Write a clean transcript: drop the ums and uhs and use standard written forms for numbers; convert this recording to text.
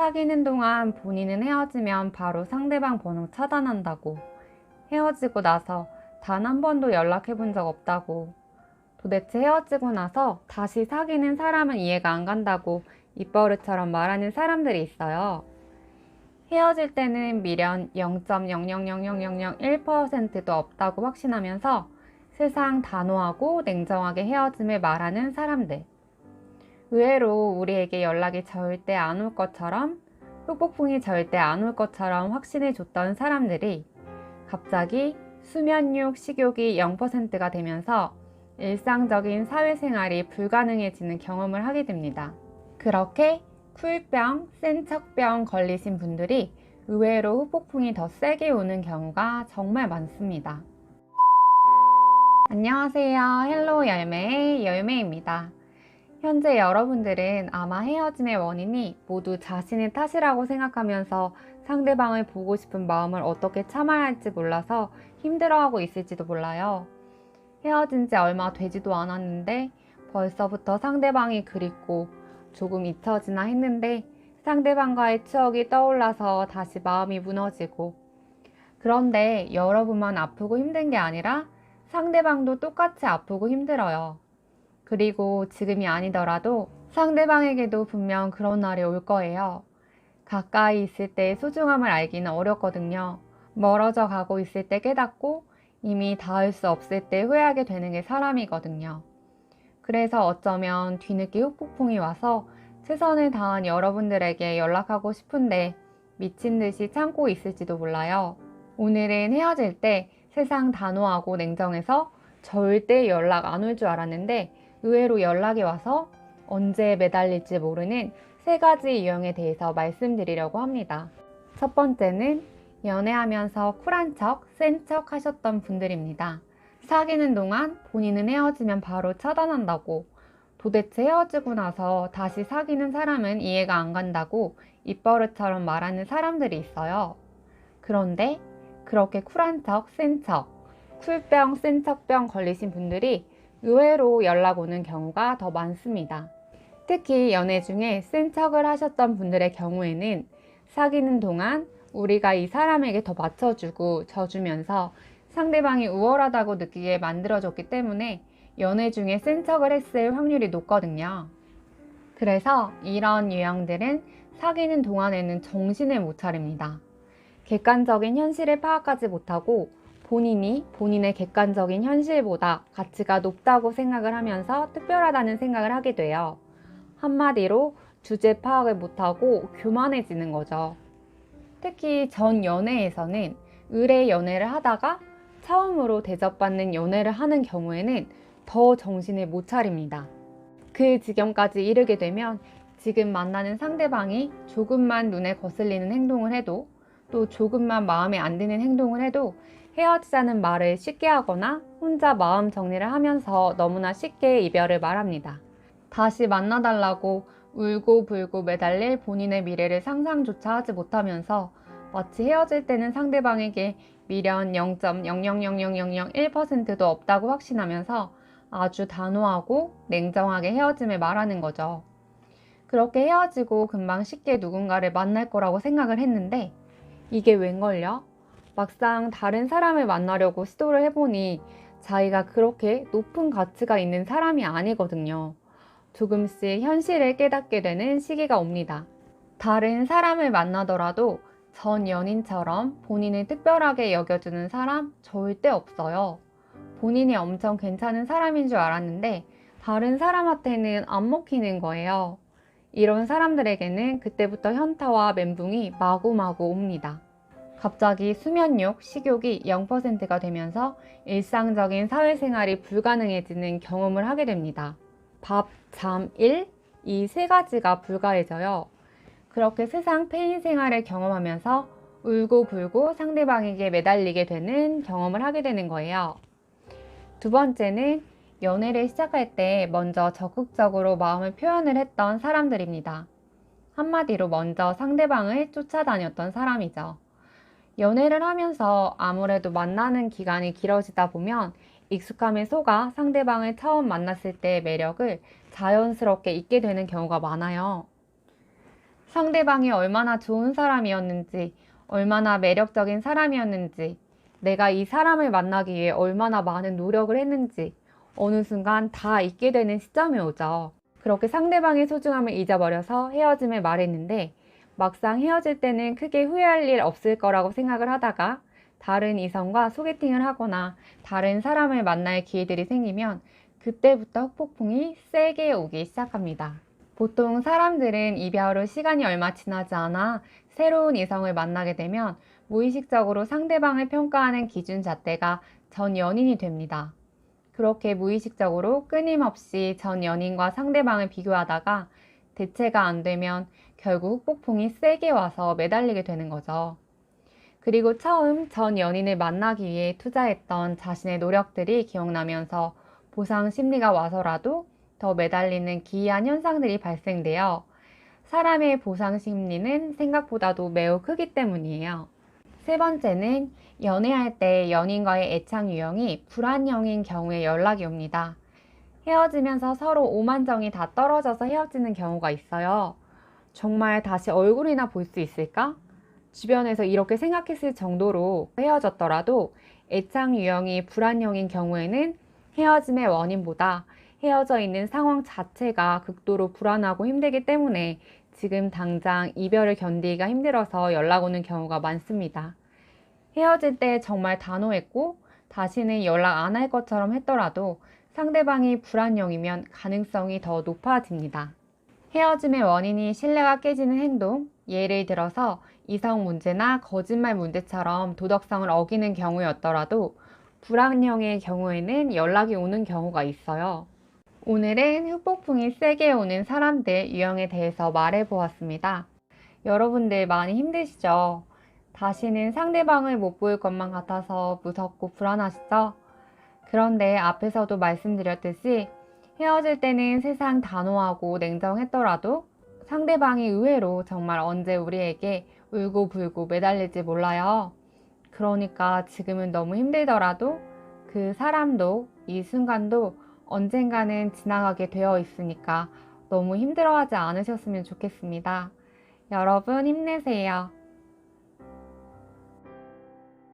사귀는 동안 본인은 헤어지면 바로 상대방 번호 차단한다고, 헤어지고 나서 단 한 번도 연락해 본 적 없다고, 도대체 헤어지고 나서 다시 사귀는 사람은 이해가 안 간다고 입버릇처럼 말하는 사람들이 있어요. 헤어질 때는 미련 0.0000001%도 없다고 확신하면서 세상 단호하고 냉정하게 헤어짐을 말하는 사람들. 의외로 우리에게 연락이 절대 안 올 것처럼, 후폭풍이 절대 안 올 것처럼 확신해 줬던 사람들이 갑자기 수면욕, 식욕이 0%가 되면서 일상적인 사회생활이 불가능해지는 경험을 하게 됩니다. 그렇게 쿨병, 센 척병 걸리신 분들이 의외로 후폭풍이 더 세게 오는 경우가 정말 많습니다. 안녕하세요. 헬로 열매의 열매입니다. 현재 여러분들은 아마 헤어짐의 원인이 모두 자신의 탓이라고 생각하면서 상대방을 보고 싶은 마음을 어떻게 참아야 할지 몰라서 힘들어하고 있을지도 몰라요. 헤어진 지 얼마 되지도 않았는데 벌써부터 상대방이 그립고 조금 잊혀지나 했는데 상대방과의 추억이 떠올라서 다시 마음이 무너지고, 그런데 여러분만 아프고 힘든 게 아니라 상대방도 똑같이 아프고 힘들어요. 그리고 지금이 아니더라도 상대방에게도 분명 그런 날이 올 거예요. 가까이 있을 때의 소중함을 알기는 어렵거든요. 멀어져 가고 있을 때 깨닫고 이미 닿을 수 없을 때 후회하게 되는 게 사람이거든요. 그래서 어쩌면 뒤늦게 후폭풍이 와서 최선을 다한 여러분들에게 연락하고 싶은데 미친 듯이 참고 있을지도 몰라요. 오늘은 헤어질 때 세상 단호하고 냉정해서 절대 연락 안 올 줄 알았는데 의외로 연락이 와서 언제 매달릴지 모르는 3가지 유형에 대해서 말씀드리려고 합니다. 첫 번째는 연애하면서 쿨한 척, 센 척 하셨던 분들입니다. 사귀는 동안 본인은 헤어지면 바로 차단한다고, 도대체 헤어지고 나서 다시 사귀는 사람은 이해가 안 간다고 입버릇처럼 말하는 사람들이 있어요. 그런데 그렇게 쿨한 척, 센 척, 쿨병, 센 척병 걸리신 분들이 의외로 연락 오는 경우가 더 많습니다. 특히 연애 중에 센 척을 하셨던 분들의 경우에는 사귀는 동안 우리가 이 사람에게 더 맞춰주고 져주면서 상대방이 우월하다고 느끼게 만들어줬기 때문에 연애 중에 센 척을 했을 확률이 높거든요. 그래서 이런 유형들은 사귀는 동안에는 정신을 못 차립니다. 객관적인 현실을 파악하지 못하고 본인이 본인의 객관적인 현실보다 가치가 높다고 생각을 하면서 특별하다는 생각을 하게 돼요. 한마디로 주제 파악을 못하고 교만해지는 거죠. 특히 전 연애에서는 의뢰 연애를 하다가 처음으로 대접받는 연애를 하는 경우에는 더 정신을 못 차립니다. 그 지경까지 이르게 되면 지금 만나는 상대방이 조금만 눈에 거슬리는 행동을 해도, 또 조금만 마음에 안 드는 행동을 해도 헤어지자는 말을 쉽게 하거나 혼자 마음 정리를 하면서 너무나 쉽게 이별을 말합니다. 다시 만나달라고 울고 불고 매달릴 본인의 미래를 상상조차 하지 못하면서 마치 헤어질 때는 상대방에게 미련 0.0000001%도 없다고 확신하면서 아주 단호하고 냉정하게 헤어짐을 말하는 거죠. 그렇게 헤어지고 금방 쉽게 누군가를 만날 거라고 생각을 했는데 이게 웬걸요? 막상 다른 사람을 만나려고 시도를 해보니 자기가 그렇게 높은 가치가 있는 사람이 아니거든요. 조금씩 현실을 깨닫게 되는 시기가 옵니다. 다른 사람을 만나더라도 전 연인처럼 본인을 특별하게 여겨주는 사람 절대 없어요. 본인이 엄청 괜찮은 사람인 줄 알았는데 다른 사람한테는 안 먹히는 거예요. 이런 사람들에게는 그때부터 현타와 멘붕이 마구마구 옵니다. 갑자기 수면욕, 식욕이 0%가 되면서 일상적인 사회생활이 불가능해지는 경험을 하게 됩니다. 밥, 잠, 일, 이 3가지가 불가해져요. 그렇게 세상 페인 생활을 경험하면서 울고 불고 상대방에게 매달리게 되는 경험을 하게 되는 거예요. 두 번째는 연애를 시작할 때 먼저 적극적으로 마음을 표현을 했던 사람들입니다. 한마디로 먼저 상대방을 쫓아다녔던 사람이죠. 연애를 하면서 아무래도 만나는 기간이 길어지다 보면 익숙함에 속아 상대방을 처음 만났을 때의 매력을 자연스럽게 잊게 되는 경우가 많아요. 상대방이 얼마나 좋은 사람이었는지, 얼마나 매력적인 사람이었는지, 내가 이 사람을 만나기 위해 얼마나 많은 노력을 했는지, 어느 순간 다 잊게 되는 시점이 오죠. 그렇게 상대방의 소중함을 잊어버려서 헤어짐을 말했는데, 막상 헤어질 때는 크게 후회할 일 없을 거라고 생각을 하다가, 다른 이성과 소개팅을 하거나 다른 사람을 만날 기회들이 생기면 그때부터 후폭풍이 세게 오기 시작합니다. 보통 사람들은 이별 후 시간이 얼마 지나지 않아 새로운 이성을 만나게 되면 무의식적으로 상대방을 평가하는 기준 잣대가 전 연인이 됩니다. 그렇게 무의식적으로 끊임없이 전 연인과 상대방을 비교하다가 대체가 안 되면 결국 후폭풍이 세게 와서 매달리게 되는 거죠. 그리고 처음 전 연인을 만나기 위해 투자했던 자신의 노력들이 기억나면서 보상 심리가 와서라도 더 매달리는 기이한 현상들이 발생돼요. 사람의 보상 심리는 생각보다도 매우 크기 때문이에요. 세 번째는 연애할 때 연인과의 애착 유형이 불안형인 경우에 연락이 옵니다. 헤어지면서 서로 오만정이 다 떨어져서 헤어지는 경우가 있어요. 정말 다시 얼굴이나 볼 수 있을까? 주변에서 이렇게 생각했을 정도로 헤어졌더라도 애착 유형이 불안형인 경우에는 헤어짐의 원인보다 헤어져 있는 상황 자체가 극도로 불안하고 힘들기 때문에 지금 당장 이별을 견디기가 힘들어서 연락 오는 경우가 많습니다. 헤어질 때 정말 단호했고 다시는 연락 안 할 것처럼 했더라도 상대방이 불안형이면 가능성이 더 높아집니다. 헤어짐의 원인이 신뢰가 깨지는 행동, 예를 들어서 이성 문제나 거짓말 문제처럼 도덕성을 어기는 경우였더라도 불안형의 경우에는 연락이 오는 경우가 있어요. 오늘은 후폭풍이 세게 오는 사람들 유형에 대해서 말해보았습니다. 여러분들 많이 힘드시죠? 다시는 상대방을 못 볼 것만 같아서 무섭고 불안하시죠? 그런데 앞에서도 말씀드렸듯이 헤어질 때는 세상 단호하고 냉정했더라도 상대방이 의외로 정말 언제 우리에게 울고불고 매달릴지 몰라요. 그러니까 지금은 너무 힘들더라도 그 사람도 이 순간도 언젠가는 지나가게 되어 있으니까 너무 힘들어하지 않으셨으면 좋겠습니다. 여러분 힘내세요.